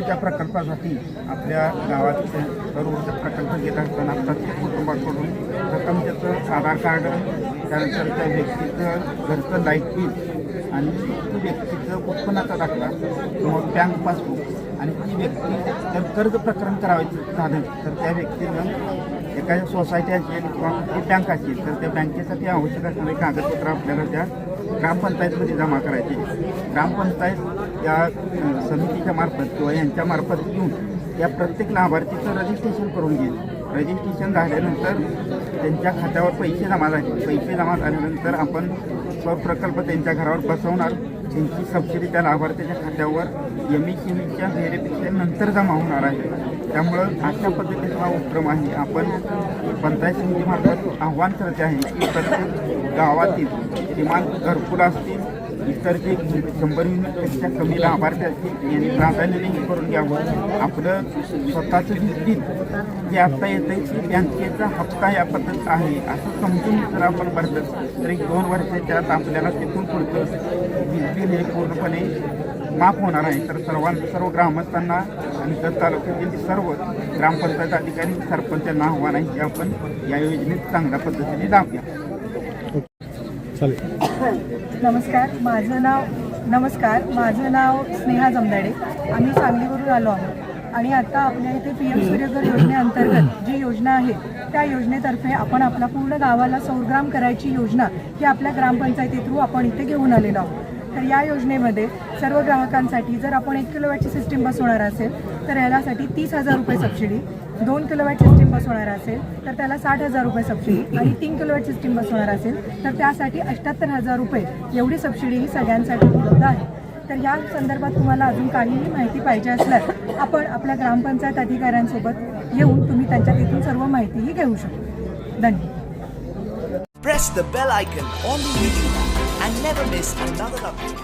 ऊर्जा प्रकल्पासाठी आपल्या गावात सौर ऊर्जा प्रकल्प घेत असताना प्रत्येक कुटुंबाकडून प्रथम त्याचं आधार कार्ड, त्यानंतर त्या व्यक्तीचं घरचं लाईट बिल आणि ती व्यक्तीचं उत्पन्नाचा दाखला किंवा बँक पासबुक आणि ती व्यक्ती जर कर्ज प्रकरण करायचं झालं तर त्या व्यक्तीनं एखाद्या सोसायटी असेल किंवा बँक असेल तर त्या बँकेसाठी आवश्यक असणारे कागदपत्र आपल्याला त्या ग्रामपंचायतीमध्ये जमा करायचे. ग्रामपंचायत या समितीच्या मार्फत किंवा यांच्या मार्फत घेऊन या प्रत्येक लाभार्थीचं रजिस्ट्रेशन करून घेईल. रजिस्ट्रेशन झाल्यानंतर त्यांच्या खात्यावर पैसे जमा झाले. पैसे जमा झाल्यानंतर आपण सौर प्रकल्प त्यांच्या घरावर बसवणार. त्यांची सबसिडी त्या लाभार्थ्याच्या खात्यावर MSMEच्या व्हेरिफिकेशन नंतर जमा होणार आहे. त्यामुळं अशा पद्धतीचा हा उपक्रम आहे. आपण पंचायत समितीमार्फत आव्हान करते आहे की प्रत्येक गावातील किमान घरकुल असतील, इतर जे 100 युनिटपेक्षा कमी लाभार्थी असतील यांनी प्राधान्याने हे करून घ्यावं. आपलं स्वतःचं बिल जे आत्ता येतं आहे की बँकेचा हप्ता या पद्धत आहे असं समजून जर आपण भरलं तर 1-2 वर्षाच्या आत आपल्याला तिथून पुढचं बिल हे पूर्णपणे माफ होणार आहे. तर सर्व ग्रामस्थांना आणि तर तालुक्यातील सर्व ग्रामपंचायत अधिकारी सरपंचांना आव्हान आहे की आपण या योजनेत चांगल्या पद्धतीने लाभ घ्या. नमस्कार, माझं नाव स्नेहा जमदाडे. आम्ही सांगलीवरून आलो आहोत आणि आता आपल्या इथे PM सूर्यघर योजनेअंतर्गत जी योजना आहे त्या योजनेतर्फे आपण आपला पूर्ण गावाला सौरग्राम करायची योजना ही आपल्या ग्रामपंचायती थ्रू आपण इथे घेऊन आलेलो आहोत. तर या योजनेमध्ये सर्व ग्राहकांसाठी जर आपण 1 किलोवॅटची सिस्टीम बसवणार असेल तर यासाठी 30,000 रुपये सबसिडी, 2 किलोवॅट सिस्टीम बसवणार असेल तर त्याला 60,000 रुपये सबसिडी आणि 3 किलोवॅट सिस्टीम बसवणार असेल तर त्यासाठी 78,000 रुपये एवढी सबसिडी ही सगळ्यांसाठी उपलब्ध आहे. तर या संदर्भात तुम्हाला अजून काहीही माहिती पाहिजे असल्यास आपण आपल्या ग्रामपंचायत अधिकाऱ्यांसोबत येऊन तुम्ही त्यांच्या तिथून सर्व माहितीही घेऊ शकता. धन्यवाद. Press the bell icon on the YouTube and never miss another update.